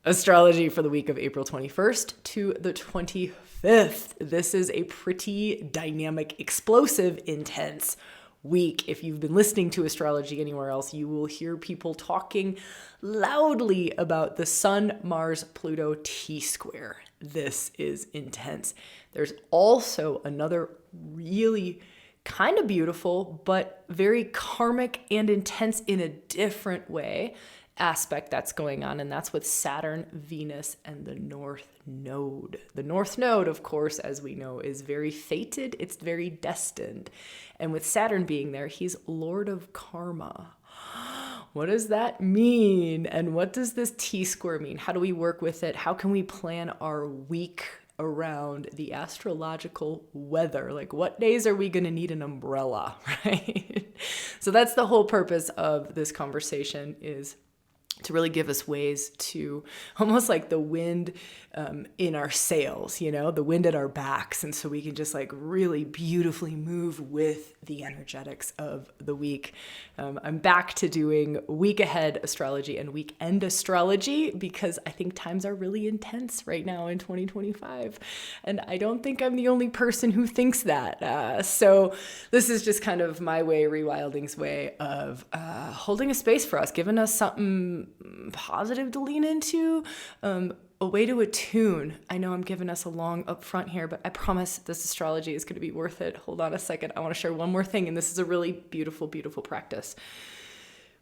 Astrology for the week of April 21st to the 25th. This is a pretty dynamic, explosive, intense week. If you've been listening to astrology anywhere else, you will hear people talking loudly about the Sun, Mars, Pluto T-square. This is intense. There's also another really kind of beautiful, but very karmic and intense in a different way aspect that's going on, and that's with Saturn, Venus, and the North Node. The North Node, of course, as we know, is very fated. It's very destined. And with Saturn being there, he's Lord of Karma. What does that mean? And what does this T-square mean? How do we work with it? How can we plan our week around the astrological weather? Like, what days are we going to need an umbrella, right? So that's the whole purpose of this conversation, is to really give us ways to, almost like the wind in our sails, the wind at our backs. And so we can just like really beautifully move with the energetics of the week. I'm back to doing week ahead astrology and weekend astrology because I think times are really intense right now in 2025. And I don't think I'm the only person who thinks that. So this is just kind of my way, ReWilding's way of holding a space for us, giving us something positive to lean into, a way to attune. I know I'm giving us a long upfront here, but I promise this astrology is going to be worth it. Hold on a second. I want to share one more thing, and this is a really beautiful, beautiful practice.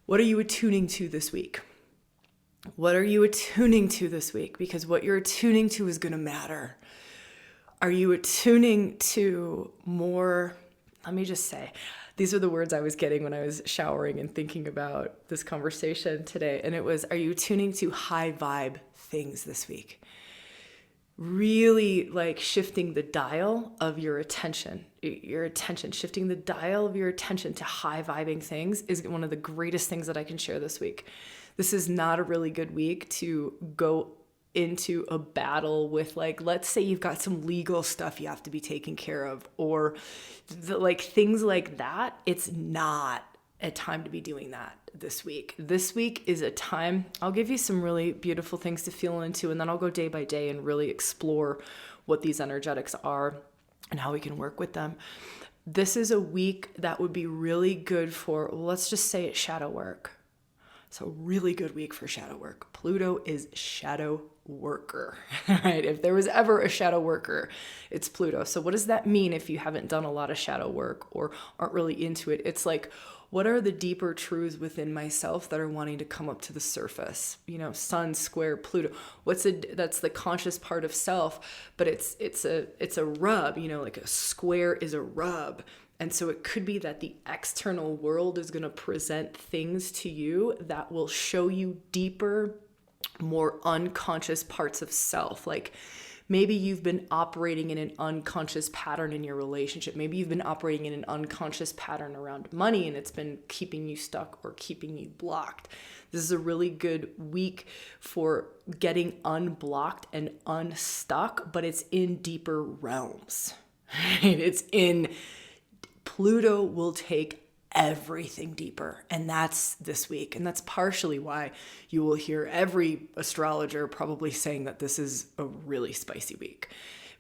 What are you attuning to this week? What are you attuning to this week? Because what you're attuning to is going to matter. Are you attuning to more? Let me just say, these are the words I was getting when I was showering and thinking about this conversation today. And it was, are you tuning to high vibe things this week? Really like shifting the dial of your attention, shifting the dial of your attention to high vibing things is one of the greatest things that I can share this week. This is not a really good week to go into a battle with, like, let's say you've got some legal stuff you have to be taking care of, or like things like that. It's not a time to be doing that this week. This week is a time, I'll give you some really beautiful things to feel into, and then I'll go day by day and really explore what these energetics are and how we can work with them. This is a week that would be really good for, let's just say it's shadow work. So really good week for shadow work. Pluto is shadow worker, right? If there was ever a shadow worker, it's Pluto. So what does that mean if you haven't done a lot of shadow work or aren't really into it? It's like, what are the deeper truths within myself that are wanting to come up to the surface? Sun square Pluto. That's the conscious part of self, but it's a rub, like a square is a rub. And so it could be that the external world is going to present things to you that will show you deeper, more unconscious parts of self. Like maybe you've been operating in an unconscious pattern in your relationship. Maybe you've been operating in an unconscious pattern around money and it's been keeping you stuck or keeping you blocked. This is a really good week for getting unblocked and unstuck, but it's in deeper realms. Right? It's in Pluto will take everything deeper, and that's this week. And that's partially why you will hear every astrologer probably saying that this is a really spicy week.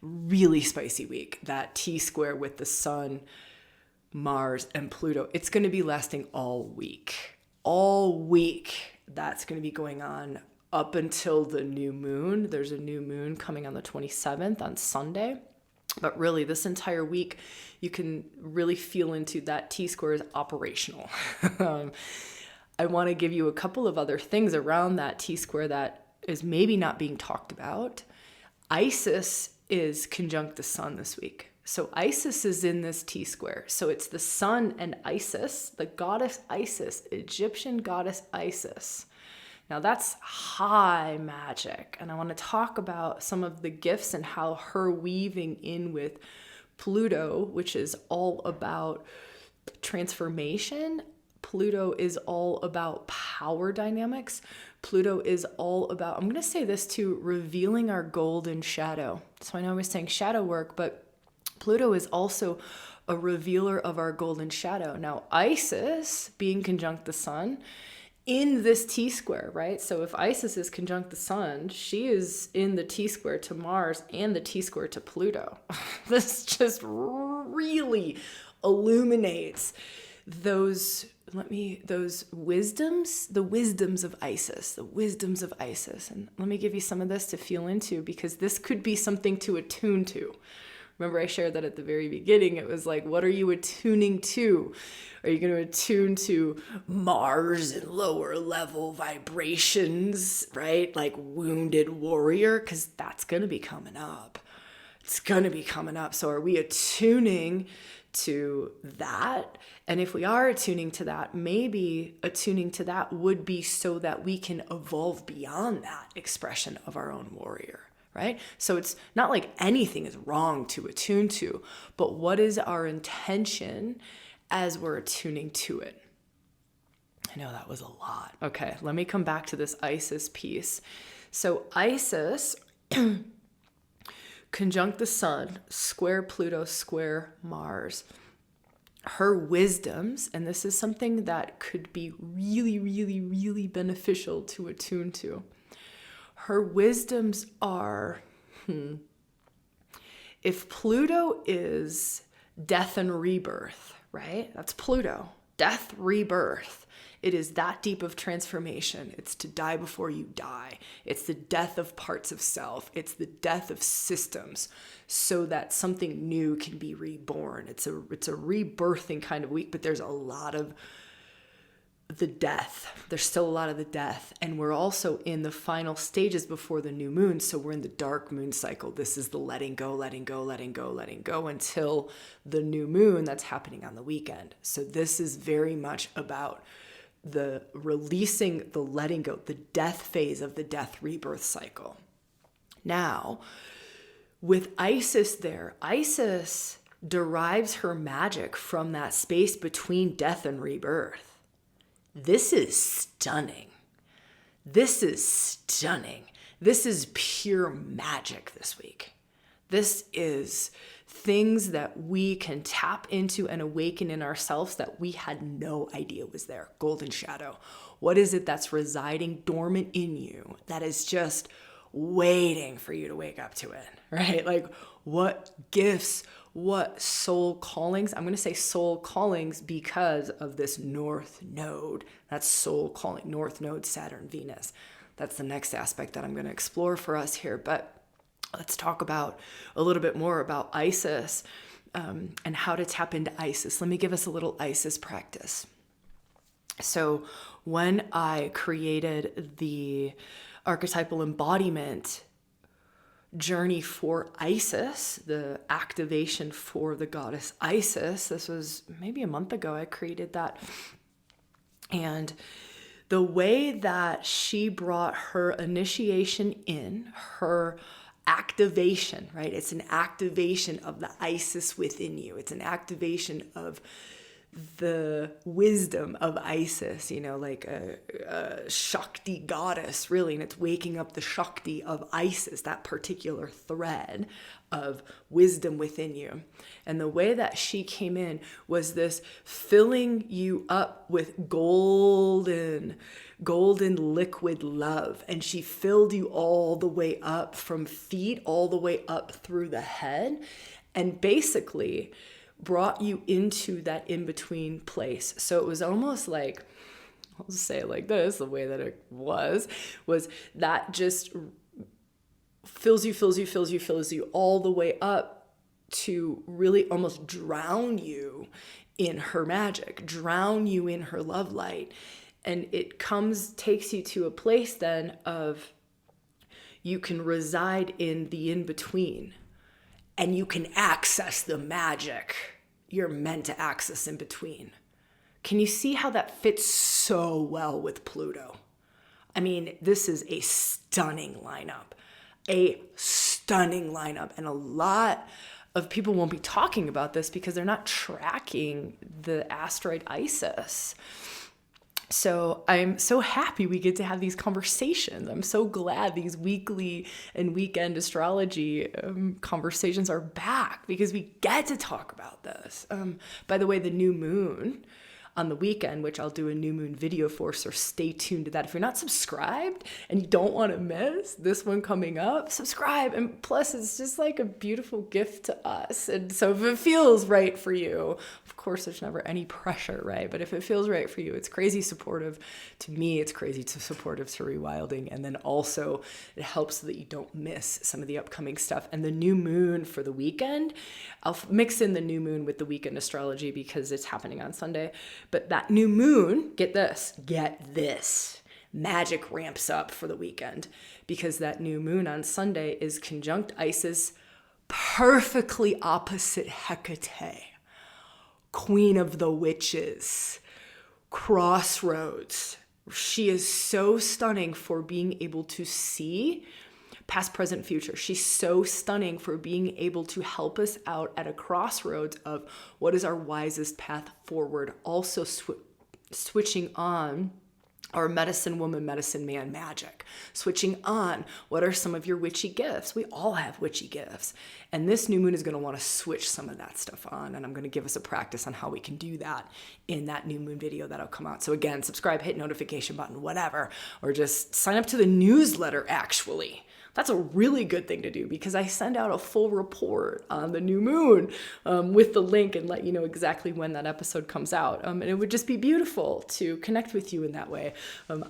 Really spicy week. That T-square with the Sun, Mars, and Pluto, it's going to be lasting all week. All week. That's going to be going on up until the new moon. There's a new moon coming on the 27th on Sunday. But really, this entire week, you can really feel into that T-square is operational. I want to give you a couple of other things around that T-square that is maybe not being talked about. Isis is conjunct the Sun this week. So Isis is in this T-square. So it's the Sun and Isis, the goddess Isis, Egyptian goddess Isis. Now that's high magic, and I want to talk about some of the gifts and how her weaving in with Pluto, which is all about transformation. Pluto is all about power dynamics. Pluto is all about, I'm going to say this too, revealing our golden shadow. So I know I was saying shadow work, but Pluto is also a revealer of our golden shadow. Now, Isis, being conjunct the Sun, in this T-square, right? So if Isis is conjunct the sun, she is in the T-square to Mars and the T-square to Pluto. This just really illuminates those wisdoms, the wisdoms of Isis. And let me give you some of this to feel into, because this could be something to attune to. Remember I shared that at the very beginning. It was like, what are you attuning to? Are you going to attune to Mars and lower level vibrations, right? Like wounded warrior, because that's going to be coming up. It's going to be coming up. So are we attuning to that? And if we are attuning to that, maybe attuning to that would be so that we can evolve beyond that expression of our own warrior. Right? So it's not like anything is wrong to attune to, but what is our intention as we're attuning to it? I know that was a lot. Okay, let me come back to this Isis piece. So Isis, conjunct the sun, square Pluto, square Mars. Her wisdoms, and this is something that could be really, really, really beneficial to attune to. Her wisdoms are, if Pluto is death and rebirth, right? That's Pluto, death, rebirth. It is that deep of transformation. It's to die before you die. It's the death of parts of self. It's the death of systems so that something new can be reborn. It's a rebirthing kind of week, but there's a lot of the death. There's still a lot of the death. And we're also in the final stages before the new moon. So we're in the dark moon cycle. This is the letting go, letting go, letting go, letting go until the new moon that's happening on the weekend. So this is very much about the releasing, the letting go, the death phase of the death rebirth cycle. Now, with Isis there, Isis derives her magic from that space between death and rebirth. This is stunning. This is stunning. This is pure magic this week. This is things that we can tap into and awaken in ourselves that we had no idea was there. Golden shadow. What is it that's residing dormant in you that is just waiting for you to wake up to it, right? Like what gifts, what soul callings. I'm going to say soul callings because of this North Node. That's soul calling, North Node, Saturn, Venus. That's the next aspect that I'm going to explore for us here. But let's talk about a little bit more about Isis and how to tap into Isis. Let me give us a little Isis practice. So when I created the archetypal embodiment journey for Isis, the activation for the goddess Isis, this was maybe a month ago, I created that. And the way that she brought her initiation in, her activation, right? It's an activation of the Isis within you. It's an activation of the wisdom of Isis, you know, like a Shakti goddess, really, and it's waking up the Shakti of Isis, that particular thread of wisdom within you. And the way that she came in was this filling you up with golden liquid love. And she filled you all the way up from feet, all the way up through the head, and basically brought you into that in-between place. So it was almost like, I'll just say it like this, the way that it was that just fills you all the way up to really almost drown you in her magic, drown you in her love light. And it takes you to a place then of you can reside in the in-between. And you can access the magic you're meant to access in between. Can you see how that fits so well with Pluto? I mean, this is a stunning lineup. And a lot of people won't be talking about this because they're not tracking the asteroid Isis. So I'm so happy we get to have these conversations. I'm so glad these weekly and weekend astrology conversations are back because we get to talk about this. By the way, the new moon on the weekend, which I'll do a new moon video for, so stay tuned to that. If you're not subscribed and you don't want to miss this one coming up, subscribe. And plus, it's just like a beautiful gift to us. And so if it feels right for you, of course, there's never any pressure, right? But if it feels right for you, it's crazy supportive to me. It's crazy supportive to ReWilding. And then also it helps so that you don't miss some of the upcoming stuff. And the new moon for the weekend, I'll mix in the new moon with the weekend astrology because it's happening on Sunday. But that new moon, get this, magic ramps up for the weekend because that new moon on Sunday is conjunct Isis, perfectly opposite Hecate, queen of the witches, Crossroads. She is so stunning for being able to see past, present, future. She's so stunning for being able to help us out at a crossroads of what is our wisest path forward. Also switching on our medicine woman, medicine man magic. Switching on what are some of your witchy gifts. We all have witchy gifts. And this new moon is going to want to switch some of that stuff on. And I'm going to give us a practice on how we can do that in that new moon video that'll come out. So again, subscribe, hit notification button, whatever, or just sign up to the newsletter actually. That's a really good thing to do because I send out a full report on the new moon with the link and let you know exactly when that episode comes out. And it would just be beautiful to connect with you in that way.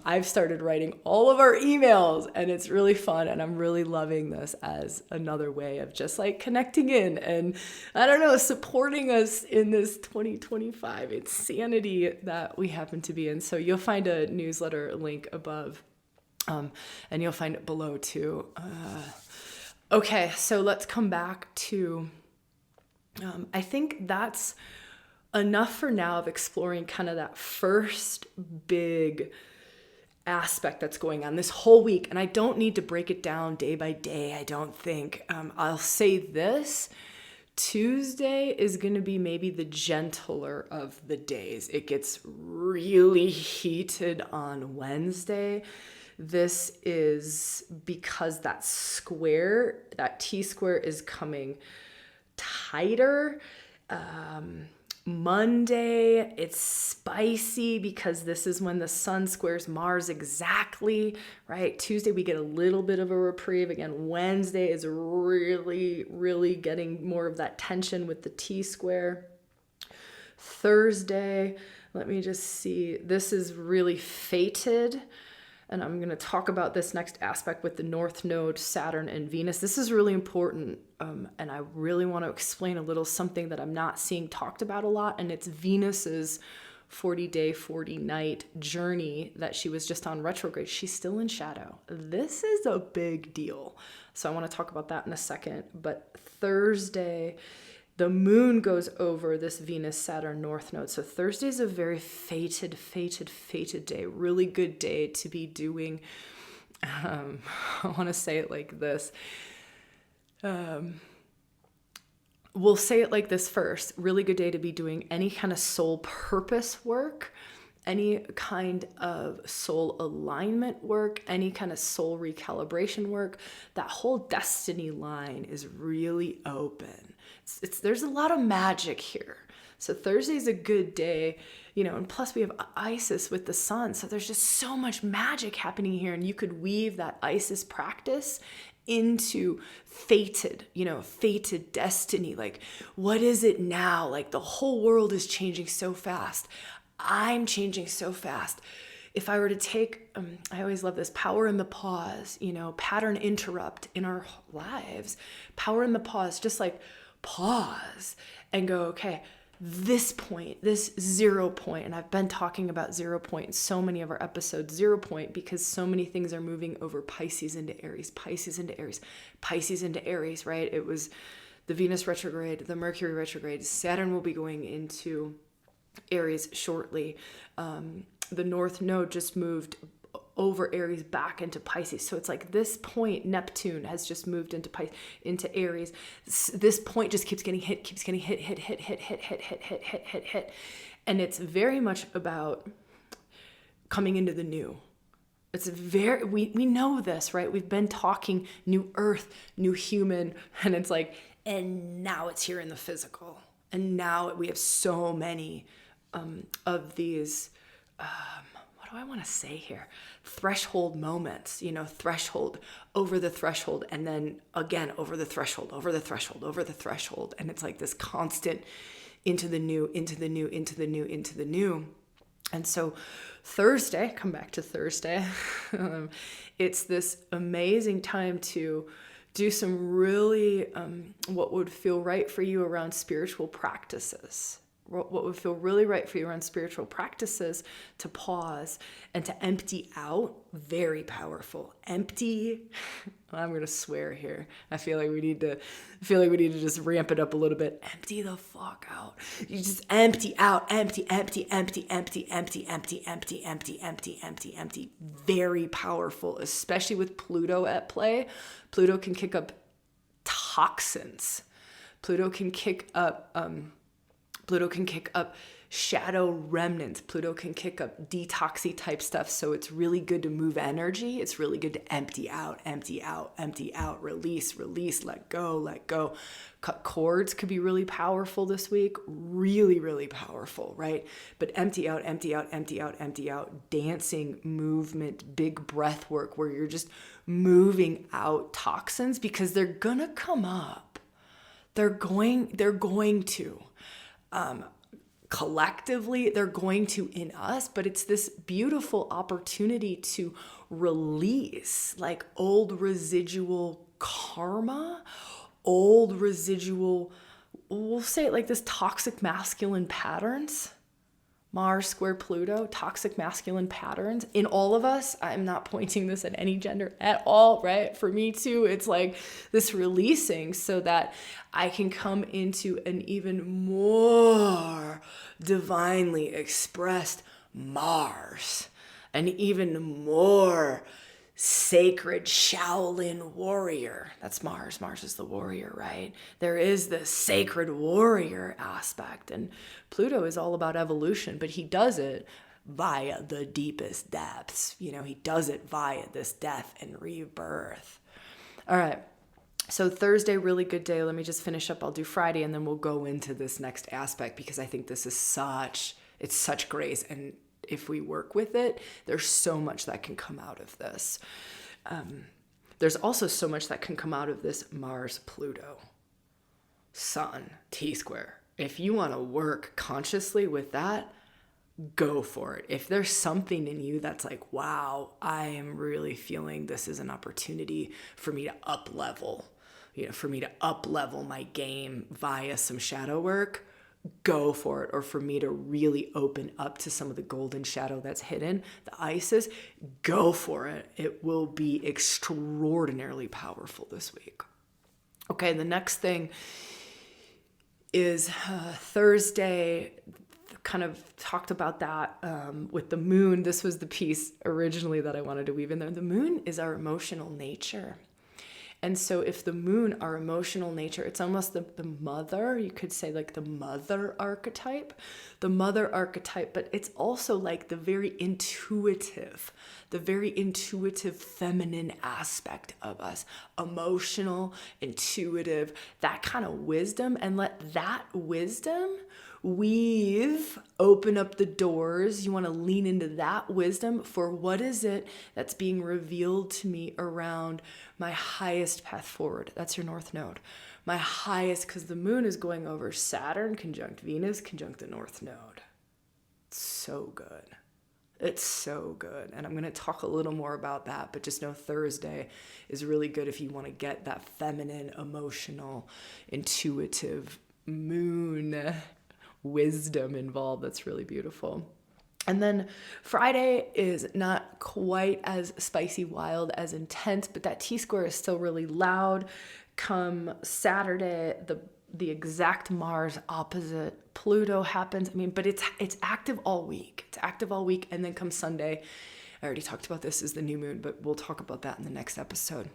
I've started writing all of our emails and it's really fun. And I'm really loving this as another way of just like connecting in and, I don't know, supporting us in this 2025 insanity that we happen to be in. So you'll find a newsletter link above. And you'll find it below too. Okay, so let's come back to, I think that's enough for now of exploring kind of that first big aspect that's going on this whole week. And I don't need to break it down day by day, I don't think. I'll say this. Tuesday is going to be maybe the gentler of the days. It gets really heated on Wednesday. This is because that square, that T-square is coming tighter. Monday, it's spicy because this is when the sun squares Mars exactly, right? Tuesday, we get a little bit of a reprieve. Again, Wednesday is really, really getting more of that tension with the T-square. Thursday, let me just see. This is really fated. And I'm going to talk about this next aspect with the North Node, Saturn, and Venus. This is really important, and I really want to explain a little something that I'm not seeing talked about a lot, and it's Venus's 40-day, 40-night journey that she was just on retrograde. She's still in shadow. This is a big deal. So I want to talk about that in a second. But Thursday, the moon goes over this Venus-Saturn North Node. So Thursday is a very fated day. Really good day to be doing, I want to say it like this. We'll say it like this first. Really good day to be doing any kind of soul purpose work, any kind of soul alignment work, any kind of soul recalibration work. That whole destiny line is really open. There's a lot of magic here. So Thursday's a good day, and plus we have Isis with the sun. So there's just so much magic happening here. And you could weave that Isis practice into fated destiny. Like, what is it now? Like the whole world is changing so fast. I'm changing so fast. If I were to take, I always love this, power in the pause, pattern interrupt in our lives, power in the pause, just like pause and go, okay, this point, this 0 point, and I've been talking about 0 point in so many of our episodes, 0 point, because so many things are moving over Pisces into Aries, Pisces into Aries, Pisces into Aries, right? It was the Venus retrograde, the Mercury retrograde, Saturn will be going into Aries shortly. The North Node just moved over Aries back into Pisces. So it's like this point, Neptune has just moved into Aries. This point just keeps getting hit. And it's very much about coming into the new. It's very, we know this, right? We've been talking new earth, new human, and it's like, and now it's here in the physical. And now we have so many of these, what do I want to say here? Threshold moments, threshold, over the threshold, and then again, over the threshold, over the threshold, over the threshold. And it's like this constant into the new, into the new, into the new, into the new. And so Thursday, come back to Thursday, it's this amazing time to do some really, what would feel right for you around spiritual practices. What would feel really right for you around spiritual practices, to pause and to empty out. Very powerful. Empty. I'm going to swear here. I feel like we need to just ramp it up a little bit. Empty the fuck out. You just empty out. Empty. Very powerful, especially with Pluto at play. Pluto can kick up toxins. Pluto can kick up shadow remnants. Pluto can kick up detoxy type stuff. So it's really good to move energy. It's really good to empty out, release, let go. Cut cords could be really powerful this week. Really, really powerful, right? But empty out. Dancing, movement, big breath work where you're just moving out toxins, because they're gonna come up. They're going to. Collectively, they're going to in us, but it's this beautiful opportunity to release like old residual karma, old residual, we'll say it like this, toxic masculine patterns. Mars square Pluto, toxic masculine patterns in all of us. I'm not pointing this at any gender at all, right? For me too, it's like this releasing so that I can come into an even more divinely expressed Mars, an even more sacred Shaolin warrior. That's Mars. Mars is the warrior, right? There is the sacred warrior aspect, and Pluto is all about evolution, but he does it via the deepest depths. He does it via this death and rebirth. All right. So Thursday, really good day. Let me just finish up. I'll do Friday, and then we'll go into this next aspect, because I think this is such grace, and if we work with it, there's so much that can come out of this. There's also so much that can come out of this Mars, Pluto, Sun, T-square. If you want to work consciously with that, go for it. If there's something in you that's like, wow, I am really feeling this is an opportunity for me to up level, my game via some shadow work, go for it. Or for me to really open up to some of the golden shadow that's hidden, the Isis, go for it. It will be extraordinarily powerful this week. Okay, the next thing is Thursday. Kind of talked about that with the moon. This was the piece originally that I wanted to weave in there. The moon is our emotional nature. And so if the moon, our emotional nature, it's almost the mother, you could say like the mother archetype, but it's also like the very intuitive feminine aspect of us, emotional, intuitive, that kind of wisdom, and let that wisdom open up the doors. You want to lean into that wisdom for what is it that's being revealed to me around my highest path forward. That's your North Node. My highest, because the moon is going over Saturn, conjunct Venus, conjunct the North Node. It's so good. It's so good. And I'm going to talk a little more about that, but just know Thursday is really good if you want to get that feminine, emotional, intuitive moon wisdom involved. That's really beautiful. And then Friday is not quite as spicy, wild, as intense, but that T-square is still really loud. Come Saturday, the exact Mars opposite Pluto happens. But it's active all week. And then come Sunday, I already talked about this, is the new moon, but we'll talk about that in the next episode.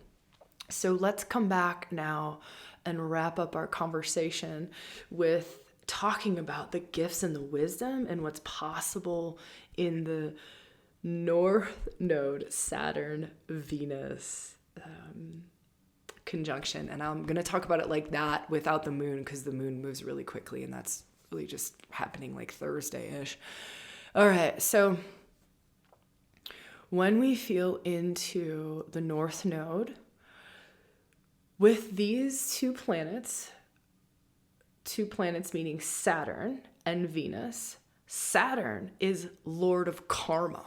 So let's come back now and wrap up our conversation with talking about the gifts and the wisdom and what's possible in the North Node, Saturn, Venus conjunction. And I'm going to talk about it like that without the moon, because the moon moves really quickly, and that's really just happening like Thursday-ish. All right, so when we feel into the North Node, with these two planets meaning Saturn and Venus, Saturn is Lord of Karma.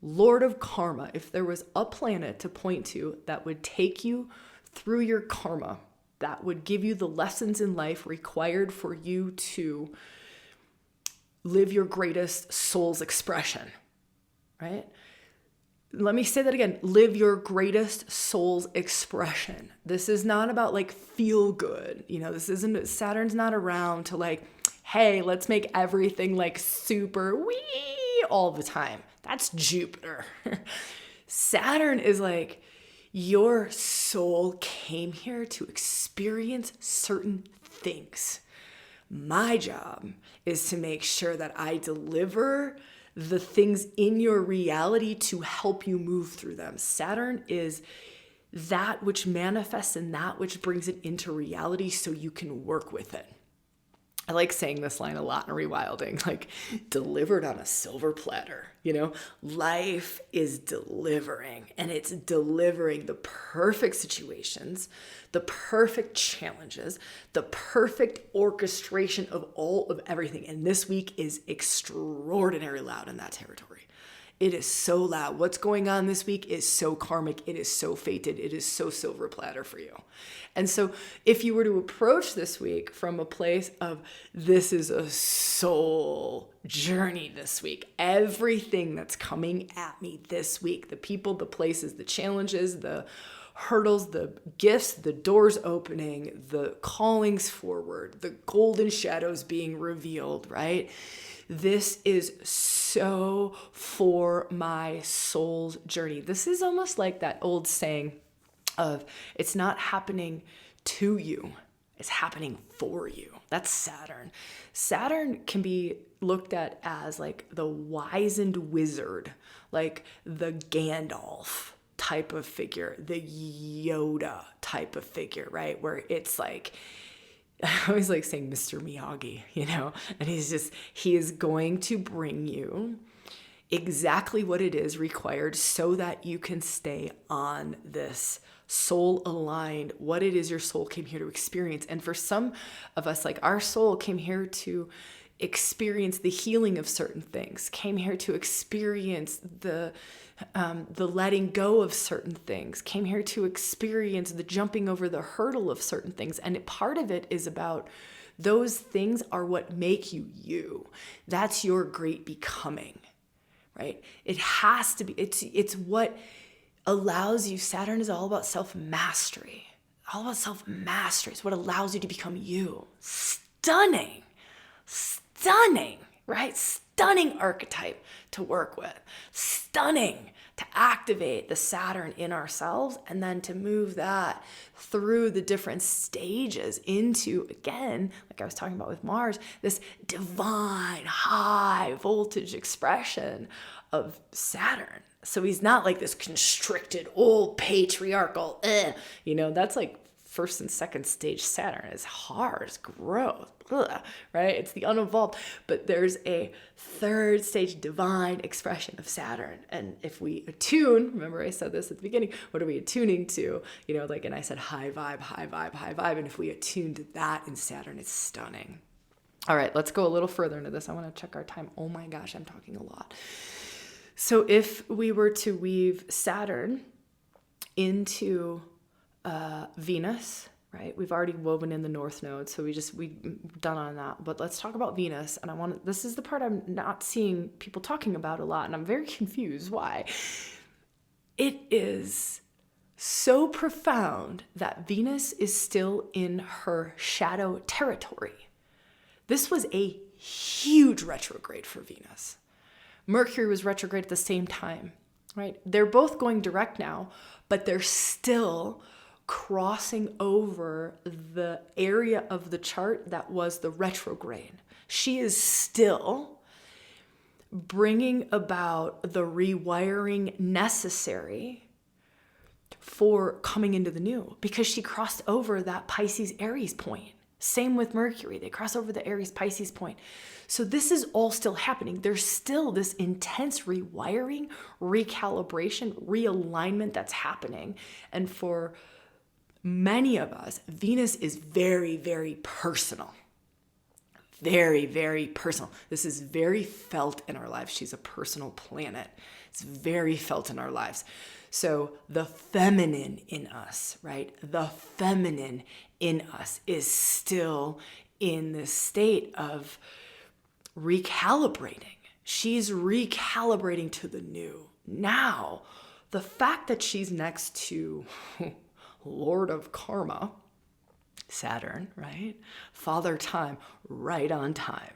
Lord of Karma. If there was a planet to point to that would take you through your karma, that would give you the lessons in life required for you to live your greatest soul's expression, right? Let me say that again. Live your greatest soul's expression. This is not about like feel good. Saturn's not around to like, hey, let's make everything like super wee all the time. That's Jupiter. Saturn is like, your soul came here to experience certain things. My job is to make sure that I deliver the things in your reality to help you move through them. Saturn is that which manifests and that which brings it into reality so you can work with it. I like saying this line a lot in Rewilding, like delivered on a silver platter. Life is delivering, and it's delivering the perfect situations, the perfect challenges, the perfect orchestration of all of everything. And this week is extraordinarily loud in that territory. It is so loud. What's going on this week is so karmic. It is so fated. It is so silver platter for you. And so if you were to approach this week from a place of this is a soul journey this week, everything that's coming at me this week, the people, the places, the challenges, the hurdles, the gifts, the doors opening, the callings forward, the golden shadows being revealed, right? This is so for my soul's journey. This is almost like that old saying of it's not happening to you, it's happening for you. That's Saturn. Saturn can be looked at as like the wizened wizard, like the Gandalf type of figure, the Yoda type of figure, right? Where it's like, I always like saying Mr. Miyagi, and he is going to bring you exactly what it is required so that you can stay on this soul aligned, what it is your soul came here to experience. And for some of us, like our soul came here to experience the healing of certain things, came here to experience the letting go of certain things, came here to experience the jumping over the hurdle of certain things. And part of it is about those things are what make you you. That's your great becoming, right? It has to be, it's what allows you. Saturn is all about self-mastery. All about self-mastery. It's what allows you to become you. Stunning, right? Stunning archetype to work with. Stunning to activate the Saturn in ourselves and then to move that through the different stages into, again, like I was talking about with Mars, this divine high voltage expression of Saturn. So he's not like this constricted, old patriarchal, that's like first and second stage Saturn. Is hard, it's gross, right? It's the unevolved. But there's a third stage divine expression of Saturn. And if we attune, remember I said this at the beginning, what are we attuning to? And I said high vibe. And if we attune to that in Saturn, it's stunning. All right, let's go a little further into this. I want to check our time. Oh my gosh, I'm talking a lot. So if we were to weave Saturn into Venus, right? We've already woven in the North Node, so we've done on that. But let's talk about Venus. And this is the part I'm not seeing people talking about a lot, and I'm very confused why. It is so profound that Venus is still in her shadow territory. This was a huge retrograde for Venus. Mercury was retrograde at the same time, right? They're both going direct now, but they're still crossing over the area of the chart that was the retrograde. She is still bringing about the rewiring necessary for coming into the new because she crossed over that Pisces Aries point. Same with Mercury. They cross over the Aries Pisces point. So this is all still happening. There's still this intense rewiring, recalibration, realignment that's happening. And for many of us, Venus is very, very personal. Very, very personal. This is very felt in our lives. She's a personal planet. It's very felt in our lives. So the feminine in us, right? The feminine in us is still in this state of recalibrating. She's recalibrating to the new. Now, the fact that she's next to Lord of Karma, Saturn, right? Father Time, right on time.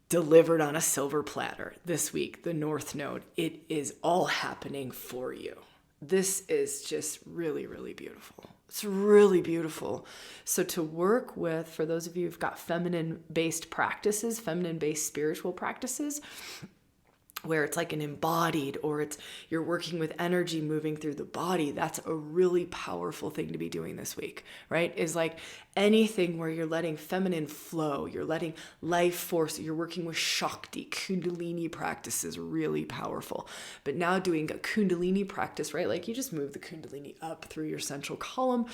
Delivered on a silver platter this week, the North Node. It is all happening for you. This is just really, really beautiful. It's really beautiful. So to work with, for those of you who've got feminine-based practices, feminine-based spiritual practices, where it's like an embodied, or it's you're working with energy moving through the body, that's a really powerful thing to be doing this week, right? Is like anything where you're letting feminine flow, you're letting life force, you're working with Shakti, Kundalini practices, really powerful. But now doing a Kundalini practice, right? Like you just move the Kundalini up through your central column.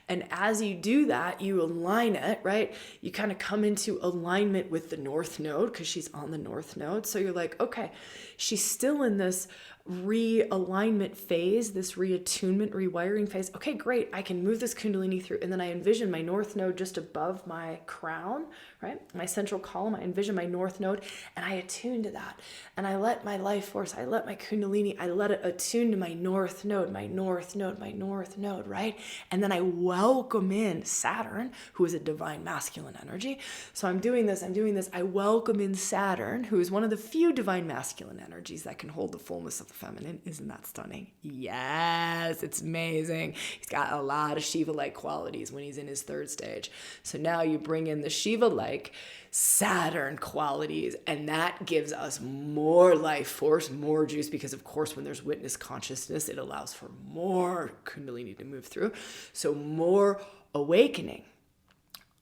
And as you do that, you align it, right? You kind of come into alignment with the North Node because she's on the North Node. So you're like, okay, she's still in this realignment phase, this reattunement, rewiring phase. Okay, great. I can move this Kundalini through. And then I envision my North Node just above my crown, right? My central column. I envision my North Node and I attune to that. And I let my life force, I let my Kundalini, I let it attune to my North Node, my North Node, my North Node, right? And then I welcome in Saturn, who is a divine masculine energy. So I'm doing this. I welcome in Saturn, who is one of the few divine masculine energies that can hold the fullness of the feminine. Isn't that stunning? Yes, it's amazing. He's got a lot of Shiva-like qualities when he's in his third stage. So now you bring in the Shiva-like Saturn qualities, and that gives us more life force, more juice, because of course when there's witness consciousness, it allows for more Kundalini to move through. So more awakening.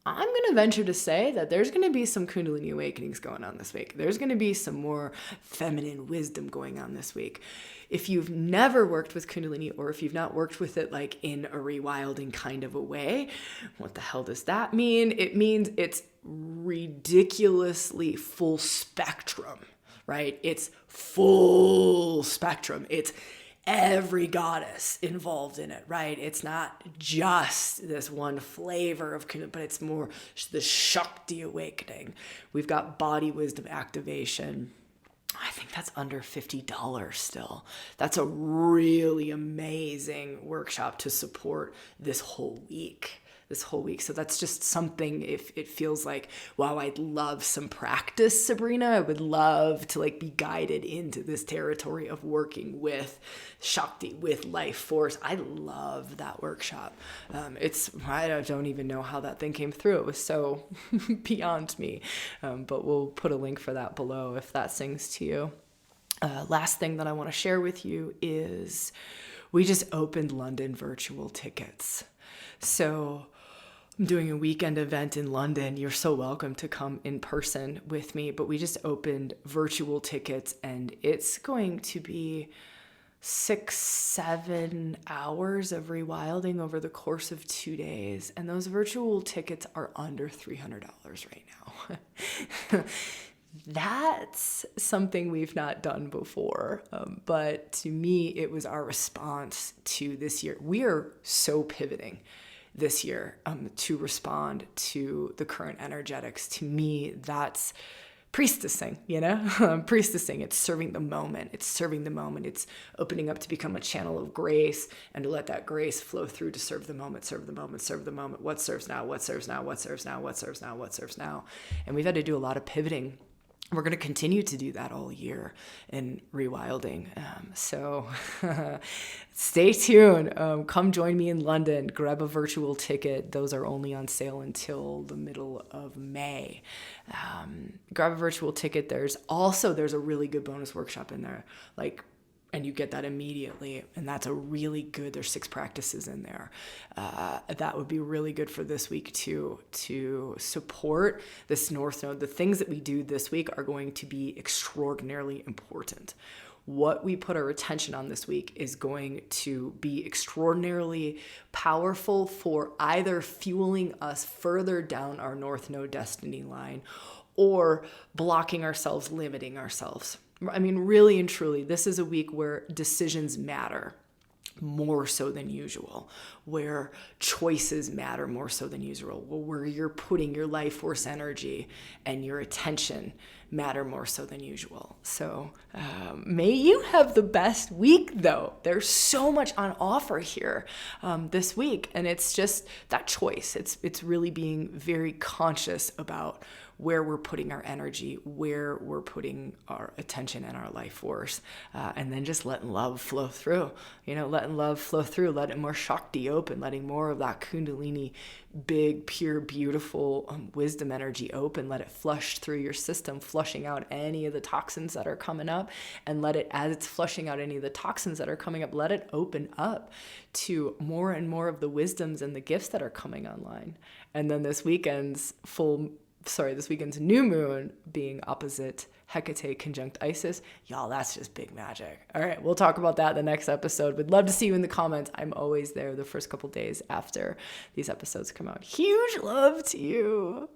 I'm going to venture to say that there's going to be some Kundalini awakenings going on this week. There's going to be some more feminine wisdom going on this week. If you've never worked with Kundalini, or if you've not worked with it like in a rewilding kind of a way, what the hell does that mean? It means it's ridiculously full spectrum, right? It's full spectrum. It's every goddess involved in it, right? It's not just this one flavor of Kundalini, but it's more the Shakti awakening. We've got body wisdom activation. I think that's under $50 still. That's a really amazing workshop to support this whole week. So that's just something, if it feels like, wow, I'd love some practice, Sabrina. I would love to like be guided into this territory of working with Shakti, with life force. I love that workshop. I don't even know how that thing came through. It was so beyond me. But we'll put a link for that below if that sings to you. Last thing that I want to share with you is we just opened London virtual tickets. So I'm doing a weekend event in London. You're so welcome to come in person with me, but we just opened virtual tickets and it's going to be 6-7 hours of rewilding over the course of 2 days. And those virtual tickets are under $300 right now. That's something we've not done before. But to me, it was our response to this year. We are so pivoting this year to respond to the current energetics. To me, that's priestessing, priestessing. It's serving the moment. It's opening up to become a channel of grace and to let that grace flow through to serve the moment. What serves now? And we've had to do a lot of pivoting. We're going to continue to do that all year in rewilding. So stay tuned. Come join me in London. Grab a virtual ticket. Those are only on sale until the middle of May. Grab a virtual ticket. There's a really good bonus workshop in there. Like And you get that immediately. And that's a really good, there's 6 practices in there. That would be really good for this week to support this North Node. The things that we do this week are going to be extraordinarily important. What we put our attention on this week is going to be extraordinarily powerful for either fueling us further down our North Node destiny line or blocking ourselves, limiting ourselves. I mean, really and truly, this is a week where decisions matter more so than usual, where choices matter more so than usual, where you're putting your life force energy and your attention matter more so than usual. So may you have the best week, though. There's so much on offer here this week, and it's just that choice. It's really being very conscious about where we're putting our energy, where we're putting our attention and our life force, and then just letting love flow through, letting love flow through, letting more Shakti open, letting more of that Kundalini, big, pure, beautiful wisdom energy open, let it flush through your system, flushing out any of the toxins that are coming up, and let it, as it's flushing out any of the toxins that are coming up, let it open up to more and more of the wisdoms and the gifts that are coming online. And then this weekend's new moon being opposite Hecate conjunct Isis. Y'all, that's just big magic. All right, we'll talk about that in the next episode. We'd love to see you in the comments. I'm always there the first couple days after these episodes come out. Huge love to you.